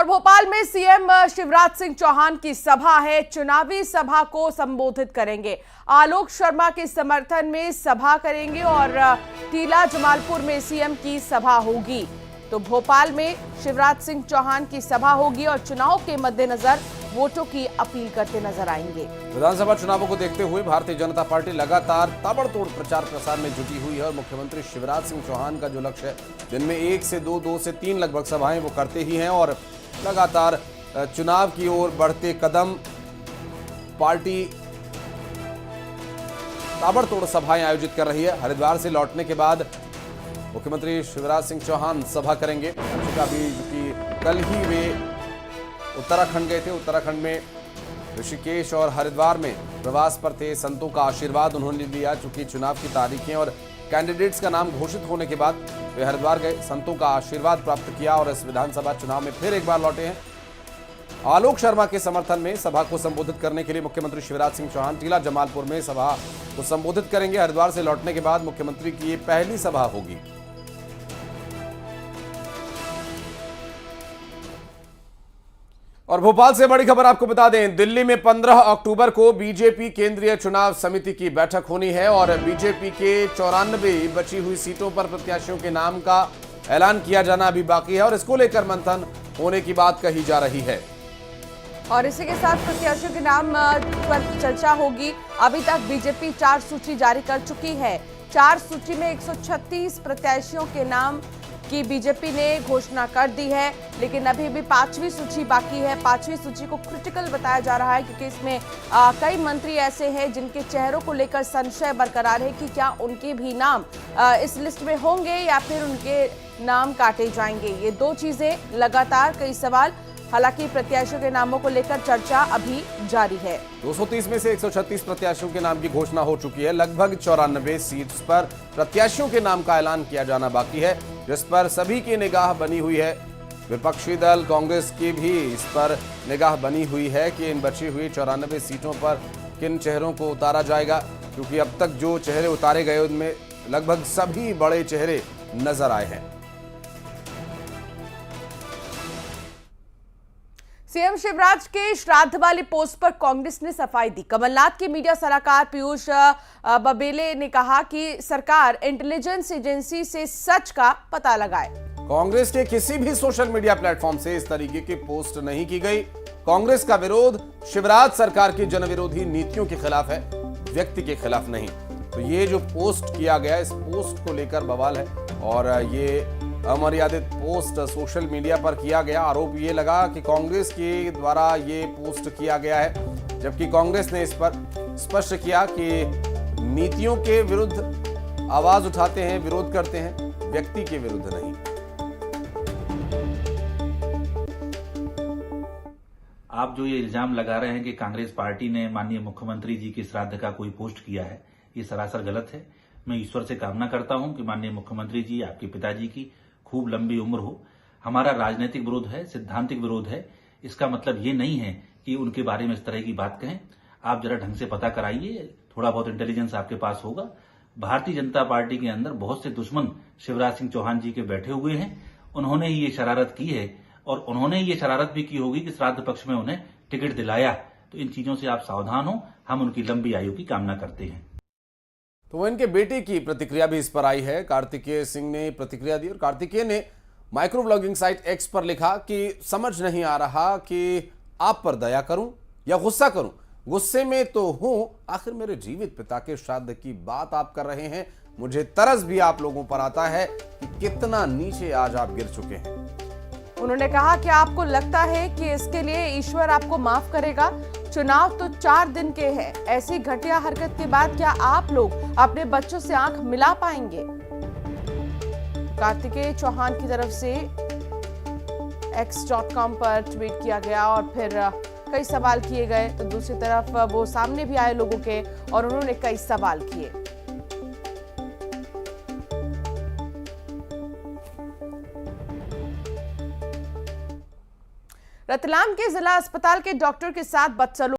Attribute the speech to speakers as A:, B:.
A: भोपाल में सीएम शिवराज सिंह चौहान की सभा है। चुनावी सभा को संबोधित करेंगे। आलोक शर्मा के समर्थन में सभा करेंगे और टीला जमालपुर में सीएम की सभा होगी। तो भोपाल में शिवराज सिंह चौहान की सभा होगी और चुनाव के मद्देनजर वोटों की अपील करते नजर आएंगे।
B: विधानसभा चुनावों को देखते हुए भारतीय जनता पार्टी लगातार ताबड़तोड़ प्रचार प्रसार में जुटी हुई है और मुख्यमंत्री शिवराज सिंह चौहान का जो लक्ष्य है, दिन में 1 से 2, 2 से 3 लगभग सभाएं वो करते ही हैं और लगातार चुनाव की ओर बढ़ते कदम पार्टी ताबड़तोड़ सभाएं आयोजित कर रही है। हरिद्वार से लौटने के बाद मुख्यमंत्री शिवराज सिंह चौहान सभा करेंगे। अभी कल ही वे उत्तराखंड गए थे। उत्तराखंड में ऋषिकेश और हरिद्वार में प्रवास पर थे। संतों का आशीर्वाद उन्होंने लिया। चूंकि चुनाव की तारीखें और कैंडिडेट्स का नाम घोषित होने के बाद वे हरिद्वार गए, संतों का आशीर्वाद प्राप्त किया और इस विधानसभा चुनाव में फिर एक बार लौटे हैं। आलोक शर्मा के समर्थन में सभा को संबोधित करने के लिए मुख्यमंत्री शिवराज सिंह चौहान टीला जमालपुर में सभा को संबोधित करेंगे। हरिद्वार से लौटने के बाद मुख्यमंत्री की ये पहली सभा होगी। और भोपाल से बड़ी खबर आपको बता दें, दिल्ली में 15 अक्टूबर को बीजेपी केंद्रीय चुनाव समिति की बैठक होनी है और बीजेपी के 94 बची हुई सीटों पर प्रत्याशियों के नाम का ऐलान किया जाना अभी बाकी है और इसको लेकर मंथन होने की बात कही जा रही है।
A: और इसी के साथ प्रत्याशियों के नाम पर चर्चा होगी। अभी तक बीजेपी 4 सूची जारी कर चुकी है। 4 सूची में 136 प्रत्याशियों के नाम की बीजेपी ने घोषणा कर दी है, लेकिन अभी भी 5वीं सूची बाकी है। 5वीं सूची को क्रिटिकल बताया जा रहा है क्योंकि इसमें कई मंत्री ऐसे हैं जिनके चेहरों को लेकर संशय बरकरार है कि क्या उनके भी नाम इस लिस्ट में होंगे या फिर उनके नाम काटे जाएंगे। ये 2 चीजें लगातार कई सवाल। हालांकि प्रत्याशियों के नामों को लेकर चर्चा अभी जारी है।
B: 230 में से 136 प्रत्याशियों के नाम की घोषणा हो चुकी है। लगभग 94 सीट्स पर प्रत्याशियों के नाम का ऐलान किया जाना बाकी है, जिस पर सभी की निगाह बनी हुई है। विपक्षी दल कांग्रेस की भी इस पर निगाह बनी हुई है कि इन बची हुई 94 सीटों पर किन चेहरों को उतारा जाएगा, क्योंकि अब तक जो चेहरे उतारे गए उनमें लगभग सभी बड़े चेहरे नजर आए हैं।
A: सीएम शिवराज के श्राद्ध वाली पोस्ट पर कांग्रेस ने सफाई दी। कमलनाथ के मीडिया सलाहकार पीयूष बबेले ने कहा कि सरकार इंटेलिजेंस एजेंसी से सच का पता लगाए।
B: कांग्रेस के किसी भी सोशल मीडिया प्लेटफॉर्म से इस तरीके की पोस्ट नहीं की गई। कांग्रेस का विरोध शिवराज सरकार की जनविरोधी नीतियों के खिलाफ है, व्यक्ति के खिलाफ नहीं। तो ये जो पोस्ट किया गया, इस पोस्ट को लेकर बवाल है और ये अमर्यादित पोस्ट सोशल मीडिया पर किया गया। आरोप ये लगा कि कांग्रेस के द्वारा ये पोस्ट किया गया है, जबकि कांग्रेस ने इस पर स्पष्ट किया कि नीतियों के विरुद्ध आवाज उठाते हैं, विरोध करते हैं, व्यक्ति के विरुद्ध नहीं।
C: आप जो ये इल्जाम लगा रहे हैं कि कांग्रेस पार्टी ने माननीय मुख्यमंत्री जी के श्राद्ध का कोई पोस्ट किया है, ये सरासर गलत है। मैं ईश्वर से कामना करता हूं कि माननीय मुख्यमंत्री जी, आपके पिताजी की खूब लंबी उम्र हो। हमारा राजनीतिक विरोध है, सिद्धांतिक विरोध है। इसका मतलब ये नहीं है कि उनके बारे में इस तरह की बात कहें। आप जरा ढंग से पता कराइए, थोड़ा बहुत इंटेलिजेंस आपके पास होगा। भारतीय जनता पार्टी के अंदर बहुत से दुश्मन शिवराज सिंह चौहान जी के बैठे हुए हैं। उन्होंने ही ये शरारत की है और उन्होंने ये शरारत भी की होगी कि श्राद्ध पक्ष में उन्हें टिकट दिलाया। तो इन चीजों से आप सावधान हो। हम उनकी लंबी आयु की कामना करते हैं।
B: तो इनके बेटे की प्रतिक्रिया भी इस पर आई है। कार्तिकेय सिंह ने प्रतिक्रिया दी और कार्तिकेय ने माइक्रो ब्लॉगिंग साइट एक्स पर लिखा कि समझ नहीं आ रहा कि आप पर दया करूं या गुस्सा करूं। गुस्से में तो हूं, आखिर मेरे जीवित पिता के श्राद्ध की बात आप कर रहे हैं। मुझे तरस भी आप लोगों पर आता है कि कितना नीचे आज आप गिर चुके हैं।
A: उन्होंने कहा कि आपको लगता है कि इसके लिए ईश्वर आपको माफ करेगा। चुनाव तो 4 दिन के हैं। ऐसी घटिया हरकत के बाद क्या आप लोग अपने बच्चों से आंख मिला पाएंगे? कार्तिकेय चौहान की तरफ से x.com पर ट्वीट किया गया और फिर कई सवाल किए गए। तो दूसरी तरफ वो सामने भी आए लोगों के और उन्होंने कई सवाल किए। रतलाम के जिला अस्पताल के डॉक्टर के साथ बदसलूकी